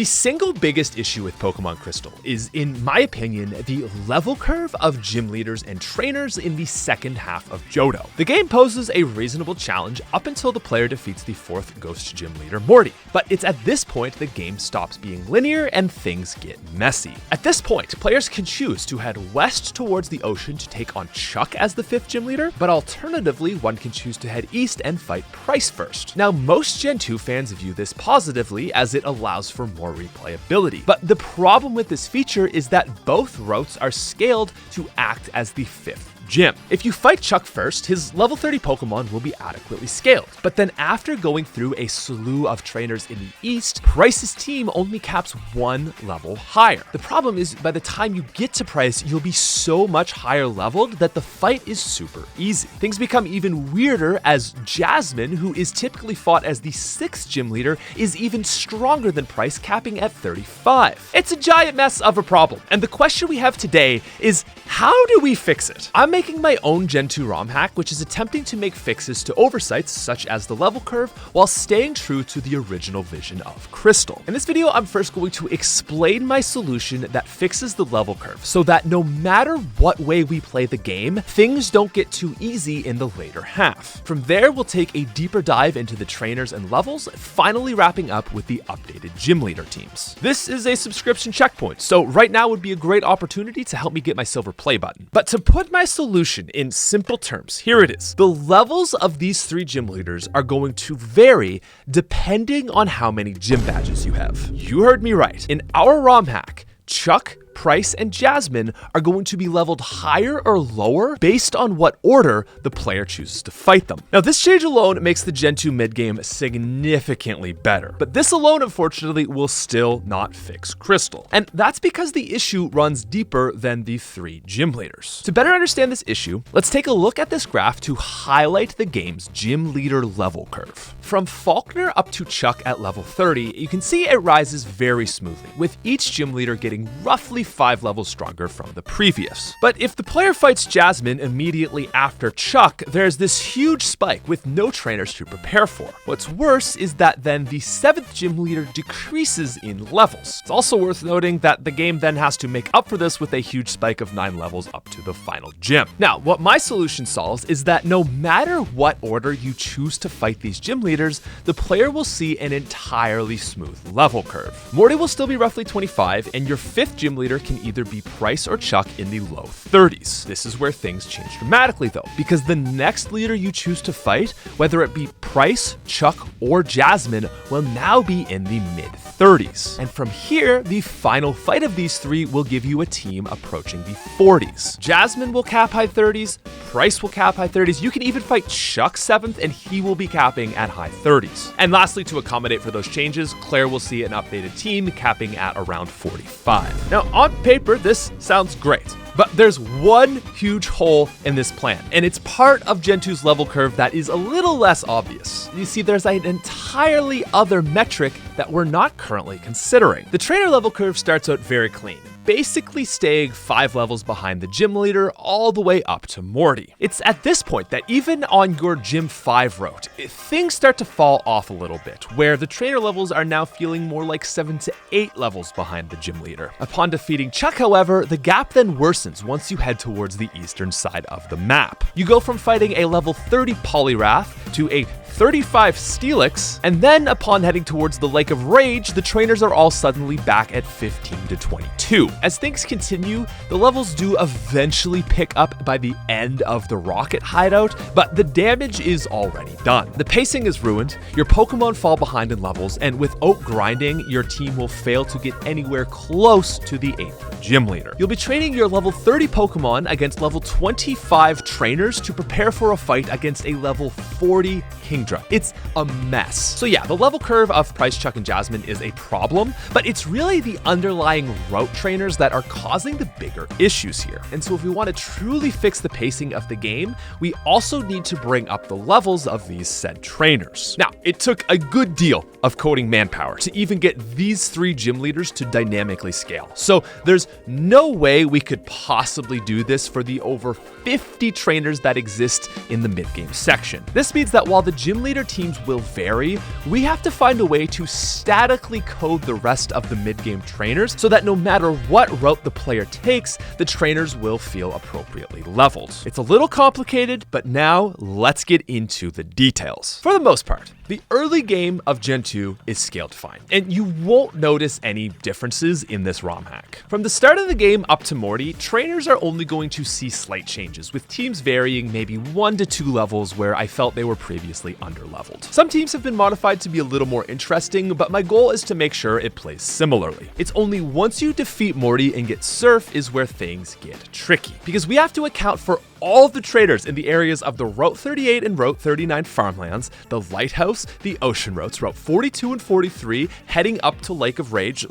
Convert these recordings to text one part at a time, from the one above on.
The single biggest issue with Pokemon Crystal is, in my opinion, the level curve of gym leaders and trainers in the second half of Johto. The game poses a reasonable challenge up until the player defeats the 4th Ghost Gym leader, Morty, but it's at this point the game stops being linear and things get messy. At this point, players can choose to head west towards the ocean to take on Chuck as the 5th gym leader, but alternatively, one can choose to head east and fight Price first. Now, most Gen 2 fans view this positively as it allows for more replayability, but the problem with this feature is that both routes are scaled to act as the 5th gym. If you fight Chuck first, his level 30 Pokemon will be adequately scaled. But then after going through a slew of trainers in the east, Price's team only caps 1 level higher. The problem is by the time you get to Price, you'll be so much higher leveled that the fight is super easy. Things become even weirder as Jasmine, who is typically fought as the 6th gym leader, is even stronger than Price, capping at 35. It's a giant mess of a problem. And the question we have today is, how do we fix it? I'm making my own Gen 2 ROM hack, which is attempting to make fixes to oversights such as the level curve while staying true to the original vision of Crystal. In this video, I'm first going to explain my solution that fixes the level curve so that no matter what way we play the game, things don't get too easy in the later half. From there, we'll take a deeper dive into the trainers and levels, finally wrapping up with the updated gym leader teams. This is a subscription checkpoint, so right now would be a great opportunity to help me get my silver play button. But to put my solution in simple terms, here it is. The levels of these 3 gym leaders are going to vary depending on how many gym badges you have. You heard me right. In our ROM hack, Chuck, Price, and Jasmine are going to be leveled higher or lower based on what order the player chooses to fight them. Now, this change alone makes the Gen 2 mid-game significantly better, but this alone, unfortunately, will still not fix Crystal. And that's because the issue runs deeper than the 3 gym leaders. To better understand this issue, let's take a look at this graph to highlight the game's gym leader level curve. From Faulkner up to Chuck at level 30, you can see it rises very smoothly, with each gym leader getting roughly 5 levels stronger from the previous. But if the player fights Jasmine immediately after Chuck, there's this huge spike with no trainers to prepare for. What's worse is that then the 7th gym leader decreases in levels. It's also worth noting that the game then has to make up for this with a huge spike of 9 levels up to the final gym. Now, what my solution solves is that no matter what order you choose to fight these gym leaders, the player will see an entirely smooth level curve. Morty will still be roughly 25, and your 5th gym leader can either be Price or Chuck in the low 30s. This is where things change dramatically though, because the next leader you choose to fight, whether it be Price, Chuck, or Jasmine, will now be in the mid 30s. And from here, the final fight of these 3 will give you a team approaching the 40s. Jasmine will cap high 30s, Price will cap high 30s, you can even fight Chuck 7th and he will be capping at high 30s. And lastly, to accommodate for those changes, Claire will see an updated team capping at around 45. Now, on paper, this sounds great, but there's one huge hole in this plan, and it's part of Gen 2's level curve that is a little less obvious. You see, there's an entirely other metric that we're not currently considering. The trainer level curve starts out very clean, basically staying 5 levels behind the gym leader all the way up to Morty. It's at this point that even on your Gym 5 route, things start to fall off a little bit, where the trainer levels are now feeling more like 7 to 8 levels behind the gym leader. Upon defeating Chuck, however, the gap then worsens once you head towards the eastern side of the map. You go from fighting a level 30 Poliwrath to a 35 Steelix, and then upon heading towards the Lake of Rage, the trainers are all suddenly back at 15 to 22. As things continue, the levels do eventually pick up by the end of the Rocket Hideout, but the damage is already done. The pacing is ruined, your Pokemon fall behind in levels, and without grinding, your team will fail to get anywhere close to the 8th gym leader. You'll be training your level 30 Pokemon against level 25 trainers to prepare for a fight against a level 40 Kingdra. It's a mess. So yeah, the level curve of Price, Chuck, and Jasmine is a problem, but it's really the underlying route trainers that are causing the bigger issues here. And so if we want to truly fix the pacing of the game, we also need to bring up the levels of these said trainers. Now, it took a good deal of coding manpower to even get these 3 gym leaders to dynamically scale. So there's no way we could possibly do this for the over 50 trainers that exist in the mid-game section. This means that while the gym leader teams will vary, we have to find a way to statically code the rest of the mid-game trainers so that no matter what route the player takes, the trainers will feel appropriately leveled. It's a little complicated, but now let's get into the details. For the most part, the early game of Gen 2 is scaled fine, and you won't notice any differences in this ROM hack. From the start of the game up to Morty, trainers are only going to see slight changes, with teams varying maybe 1 to 2 levels where I felt they were previously underleveled. Some teams have been modified to be a little more interesting, but my goal is to make sure it plays similarly. It's only once you defeat Morty and get Surf is where things get tricky, because we have to account for all of the traders in the areas of the Route 38 and Route 39 farmlands, the Lighthouse, the Ocean Routes, Route 42 and 43, heading up to Lake of Rage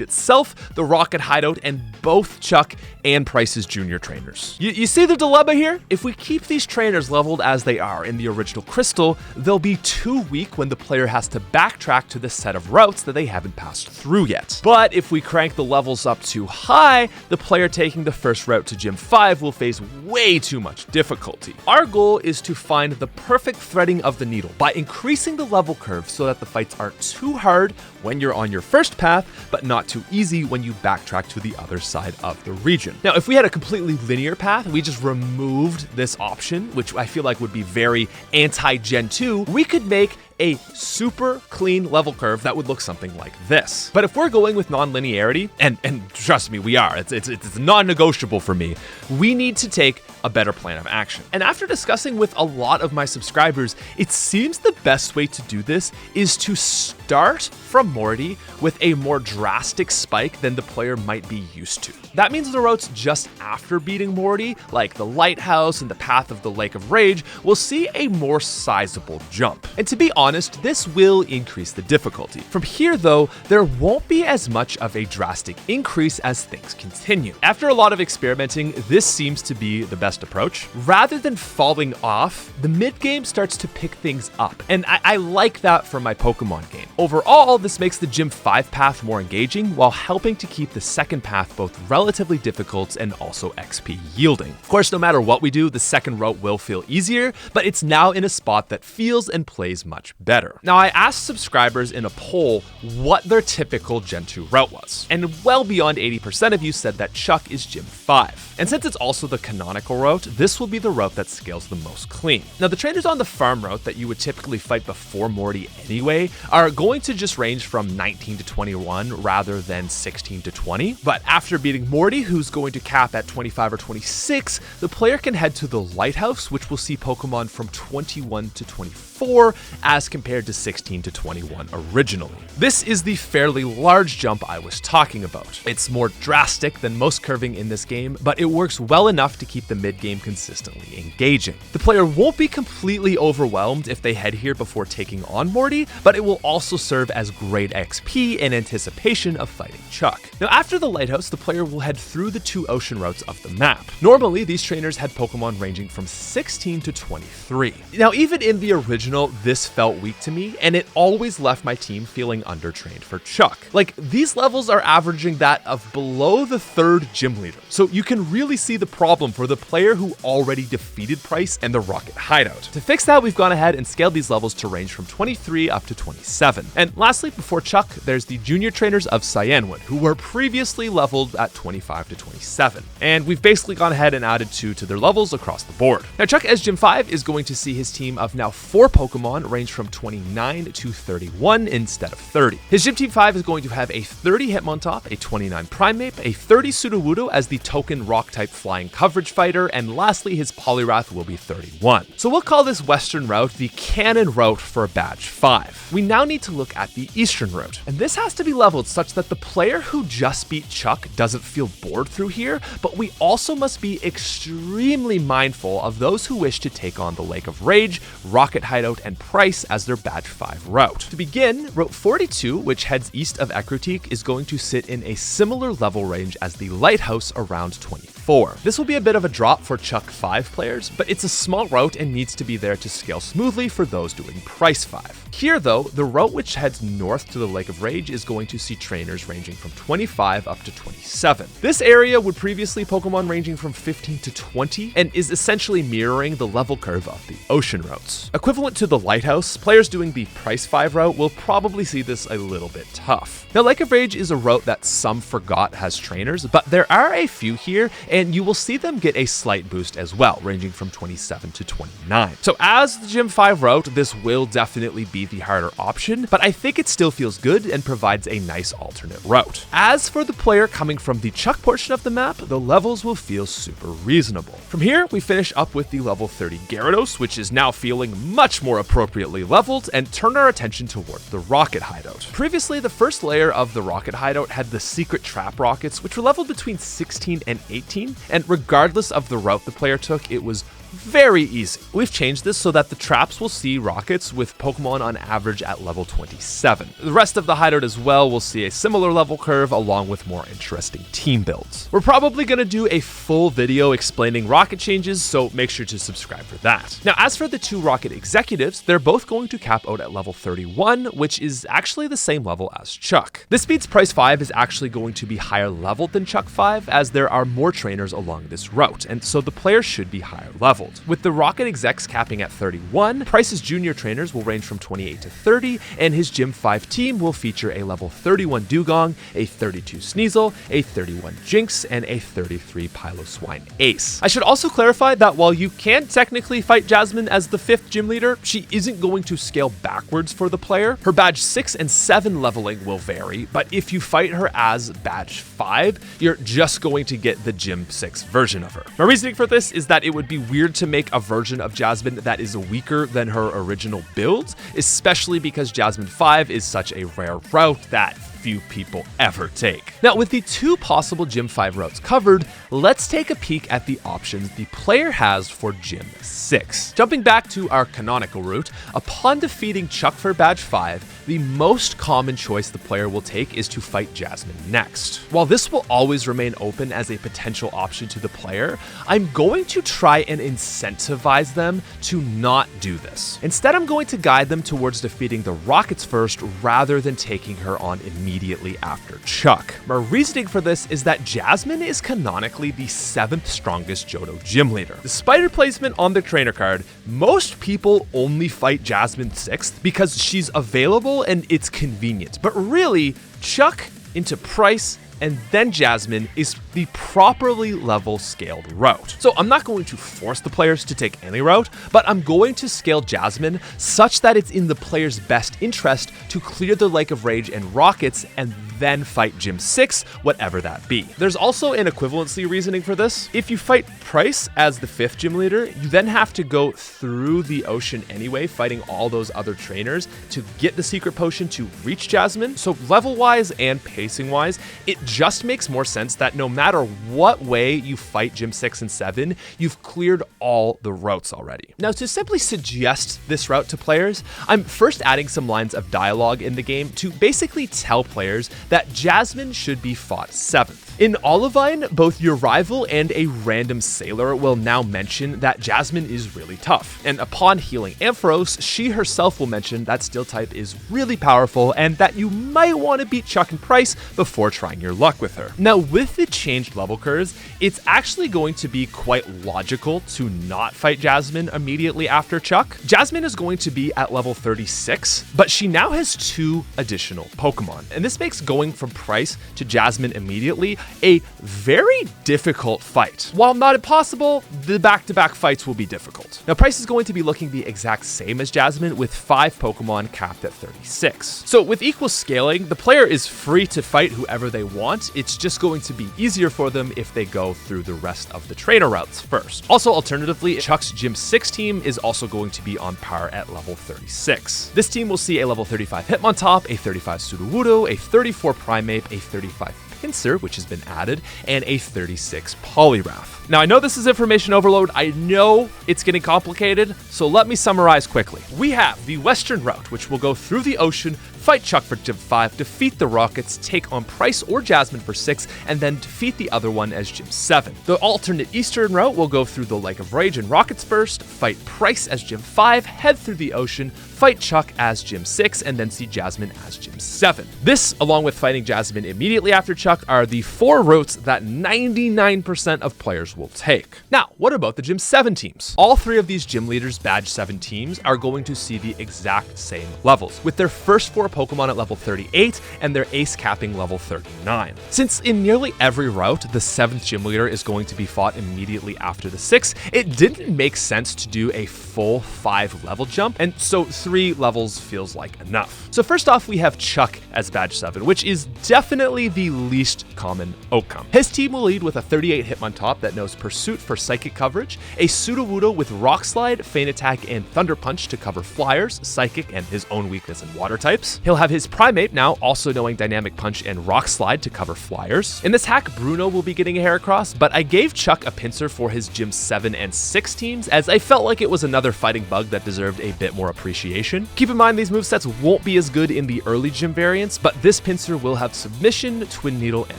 itself, the Rocket Hideout, and both Chuck and Price's junior trainers. You see the dilemma here? If we keep these trainers leveled as they are in the original Crystal, they'll be too weak when the player has to backtrack to the set of routes that they haven't passed through yet. But if we crank the levels up too high, the player taking the first route to Gym 5 will face way too much difficulty. Our goal is to find the perfect threading of the needle by increasing the level curve so that the fights aren't too hard when you're on your first path, but not too easy when you backtrack to the other side of the region. Now, if we had a completely linear path, we just removed this option, which I feel like would be very anti-Gen 2, we could make a super clean level curve that would look something like this. But if we're going with non-linearity, and trust me, we are, it's non-negotiable for me, we need to take a better plan of action. And after discussing with a lot of my subscribers, it seems the best way to do this is to start from Morty with a more drastic spike than the player might be used to. That means the routes just after beating Morty, like the Lighthouse and the path of the Lake of Rage, will see a more sizable jump. And to be honest, this will increase the difficulty. From here though, there won't be as much of a drastic increase as things continue. After a lot of experimenting, this seems to be the best approach. Rather than falling off, the mid-game starts to pick things up, and I like that for my Pokemon game. Overall, this makes the Gym 5 path more engaging while helping to keep the second path both relatively difficult and also XP yielding. Of course, no matter what we do, the second route will feel easier, but it's now in a spot that feels and plays much better. Now, I asked subscribers in a poll what their typical Gen 2 route was, and well beyond 80% of you said that Chuck is Gym 5. And since it's also the canonical route, this will be the route that scales the most clean. Now, the trainers on the farm route that you would typically fight before Morty anyway are going to just range from 19 to 21 rather than 16 to 20. But after beating Morty, who's going to cap at 25 or 26, the player can head to the Lighthouse, which will see Pokemon from 21 to 24 as compared to 16 to 21 originally. This is the fairly large jump I was talking about. It's more drastic than most curving in this game, but it works well enough to keep the mid-game consistently engaging. The player won't be completely overwhelmed if they head here before taking on Morty, but it will also serve as great XP in anticipation of fighting Chuck. Now, after the Lighthouse, the player will head through the 2 ocean routes of the map. Normally, these trainers had Pokemon ranging from 16 to 23. Now, even in the original, this felt weak to me, and it always left my team feeling undertrained for Chuck. Like, these levels are averaging that of below the 3rd gym leader, so you can really see the problem for the player who already defeated Price and the Rocket Hideout. To fix that, we've gone ahead and scaled these levels to range from 23 up to 27. And lastly, before Chuck, there's the junior trainers of Cyanwood, who were previously leveled at 25 to 27. And we've basically gone ahead and added 2 to their levels across the board. Now, Chuck as Gym 5 is going to see his team of now 4 Pokemon range from 29 to 31 instead of 30. His Gym Team 5 is going to have a 30 Hitmontop, a 29 Primeape, a 30 Sudowoodo as the token rock-type flying coverage fighter, and lastly, his Poliwrath will be 31. So we'll call this western route the canon route for Badge 5. We now need to look at the eastern route, and this has to be leveled such that the player who just beat Chuck doesn't feel bored through here, but we also must be extremely mindful of those who wish to take on the Lake of Rage, Rocket Hideout, and Price as their Badge 5 route. To begin, Route 42, which heads east of Ecruteak, is going to sit in a similar level range as the Lighthouse around 25. 4. This will be a bit of a drop for Chuck 5 players, but it's a small route and needs to be there to scale smoothly for those doing Price 5. Here though, the route which heads north to the Lake of Rage is going to see trainers ranging from 25 up to 27. This area would previously Pokemon ranging from 15 to 20 and is essentially mirroring the level curve of the ocean routes. Equivalent to the Lighthouse, players doing the Price 5 route will probably see this a little bit tough. Now Lake of Rage is a route that some forgot has trainers, but there are a few here and you will see them get a slight boost as well, ranging from 27 to 29. So as the Gym 5 route, this will definitely be the harder option, but I think it still feels good and provides a nice alternate route. As for the player coming from the Chuck portion of the map, the levels will feel super reasonable. From here, we finish up with the level 30 Gyarados, which is now feeling much more appropriately leveled, and turn our attention towards the Rocket Hideout. Previously, the first layer of the Rocket Hideout had the secret trap rockets, which were leveled between 16 and 18, and regardless of the route the player took, it was very easy. We've changed this so that the traps will see rockets with Pokemon on average at level 27. The rest of the hideout as well will see a similar level curve along with more interesting team builds. We're probably going to do a full video explaining rocket changes, so make sure to subscribe for that. Now, as for the 2 rocket executives, they're both going to cap out at level 31, which is actually the same level as Chuck. This means Price 5 is actually going to be higher leveled than Chuck 5, as there are more trainers along this route, and so the player should be higher leveled. With the Rocket Execs capping at 31, Price's junior trainers will range from 28 to 30, and his Gym 5 team will feature a level 31 Dugong, a 32 Sneasel, a 31 Jinx, and a 33 Piloswine Ace. I should also clarify that while you can technically fight Jasmine as the 5th gym leader, she isn't going to scale backwards for the player. Her badge 6 and 7 leveling will vary, but if you fight her as badge 5, you're just going to get the Gym 6 version of her. My reasoning for this is that it would be weird to make a version of Jasmine that is weaker than her original build, especially because Jasmine 5 is such a rare route that few people ever take. Now, with the 2 possible Gym 5 routes covered, let's take a peek at the options the player has for Gym 6. Jumping back to our canonical route, upon defeating Chuck for badge 5, the most common choice the player will take is to fight Jasmine next. While this will always remain open as a potential option to the player, I'm going to try and incentivize them to not do this. Instead, I'm going to guide them towards defeating the Rockets first rather than taking her on immediately after Chuck. My reasoning for this is that Jasmine is canonically the 7th strongest Johto gym leader. Despite her placement on the trainer card, most people only fight Jasmine 6th because she's available and it's convenient. But really, Chuck into Price and then Jasmine is the properly level scaled route. So I'm not going to force the players to take any route, but I'm going to scale Jasmine such that it's in the player's best interest to clear the Lake of Rage and Rockets and then fight Gym 6, whatever that be. There's also an equivalency reasoning for this. If you fight Price as the 5th gym leader, you then have to go through the ocean anyway, fighting all those other trainers to get the secret potion to reach Jasmine. So level-wise and pacing-wise, it just makes more sense that no matter what way you fight Gym 6 and 7, you've cleared all the routes already. Now, to simply suggest this route to players, I'm first adding some lines of dialogue in the game to basically tell players that Jasmine should be fought 7th. In Olivine, both your rival and a random sailor will now mention that Jasmine is really tough, and upon healing Ampharos, she herself will mention that Steel type is really powerful and that you might want to beat Chuck and Price before trying your luck with her. Now, with the changed level curves, it's actually going to be quite logical to not fight Jasmine immediately after Chuck. Jasmine is going to be at level 36, but she now has 2 additional Pokemon, and this makes going from Price to Jasmine immediately a very difficult fight. While not impossible, the back-to-back fights will be difficult. Now, Price is going to be looking the exact same as Jasmine with 5 Pokemon capped at 36. So with equal scaling, the player is free to fight whoever they want. It's just going to be easier for them if they go through the rest of the trainer routes first. Also, alternatively, Chuck's Gym 6 team is also going to be on par at level 36. This team will see a level 35 Hitmontop, a 35 Sudowoodo, a 34 Primeape, a 35 Pinsir, which has been added, and a 36 Poliwrath. Now, I know this is information overload. I know it's getting complicated, so let me summarize quickly. We have the Western route, which will go through the ocean, fight Chuck for Gym 5, defeat the Rockets, take on Price or Jasmine for 6, and then defeat the other one as Gym 7. The alternate Eastern route will go through the Lake of Rage and Rockets first, fight Price as Gym 5, head through the ocean, fight Chuck as Gym 6, and then see Jasmine as Gym 7. This, along with fighting Jasmine immediately after Chuck, are the 4 routes that 99% of players will take. Now, what about the Gym 7 teams? All 3 of these Gym Leaders Badge 7 teams are going to see the exact same levels, with their first 4 Pokemon at level 38 and their ace capping level 39. Since in nearly every route, the 7th Gym Leader is going to be fought immediately after the 6th, it didn't make sense to do a full 5 level jump, and so 3 levels feels like enough. So first off, we have Chuck as Badge 7, which is definitely the least common outcome. His team will lead with a 38 Hitmontop that knows Pursuit for psychic coverage, a Sudowoodo with Rock Slide, Feint Attack, and Thunder Punch to cover flyers, psychic, and his own weakness in water types. He'll have his Primate now also knowing Dynamic Punch and Rock Slide to cover flyers. In this hack, Bruno will be getting a Heracross, but I gave Chuck a pincer for his Gym 7 and 6 teams as I felt like it was another fighting bug that deserved a bit more appreciation. Keep in mind these movesets won't be as good in the early gym variants, but this pincer will have Submission, Twin Needle, and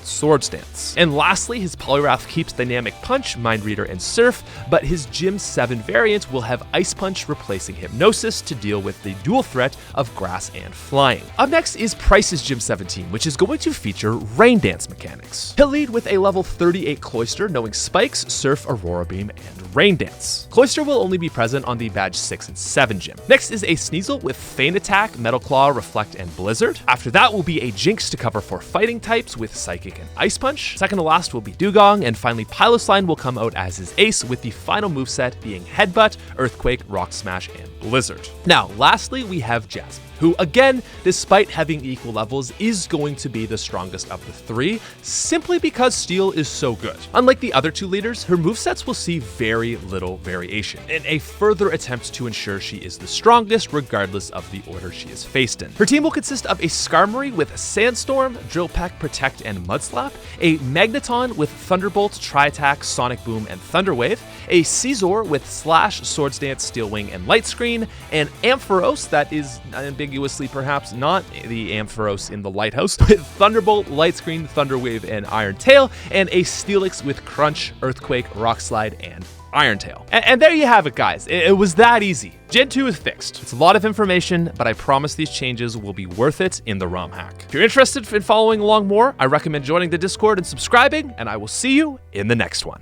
Swords Dance. And lastly, his Poliwrath keeps Dynamic Punch, Mind Reader, and Surf, but his Gym 7 variant will have Ice Punch replacing Hypnosis to deal with the dual threat of Grass and Flying. Up next is Price's Gym 17, which is going to feature Rain Dance mechanics. He'll lead with a level 38 Cloyster knowing Spikes, Surf, Aurora Beam, and Rain Dance. Cloyster will only be present on the Badge 6 and 7 gym. Next is a Sneasel with Feint Attack, Metal Claw, Reflect, and Blizzard. After that will be a Jinx to cover 4 fighting types with Psychic and Ice Punch. Second to last will be Dugong, and finally Pilosline will come out as his ace, with the final moveset being Headbutt, Earthquake, Rock Smash, and Blizzard. Now, lastly, we have Jasmine, who again, despite having equal levels, is going to be the strongest of the 3, simply because Steel is so good. Unlike the other 2 leaders, her movesets will see very little variation, in a further attempt to ensure she is the strongest regardless of the order she is faced in. Her team will consist of a Skarmory with Sandstorm, Drill Peck, Protect, and Mudslap, a Magneton with Thunderbolt, Tri-Attack, Sonic Boom, and Thunder Wave, a Scizor with Slash, Swords Dance, Steel Wing, and Light Screen, an Ampharos that is ambiguously perhaps not the Ampharos in the Lighthouse, with Thunderbolt, Light Screen, Thunder Wave, and Iron Tail, and a Steelix with Crunch, Earthquake, Rock Slide, and Iron Tail. And there you have it, guys. It was that easy. Gen 2 is fixed. It's a lot of information, but I promise these changes will be worth it in the ROM hack. If you're interested in following along more, I recommend joining the Discord and subscribing, and I will see you in the next one.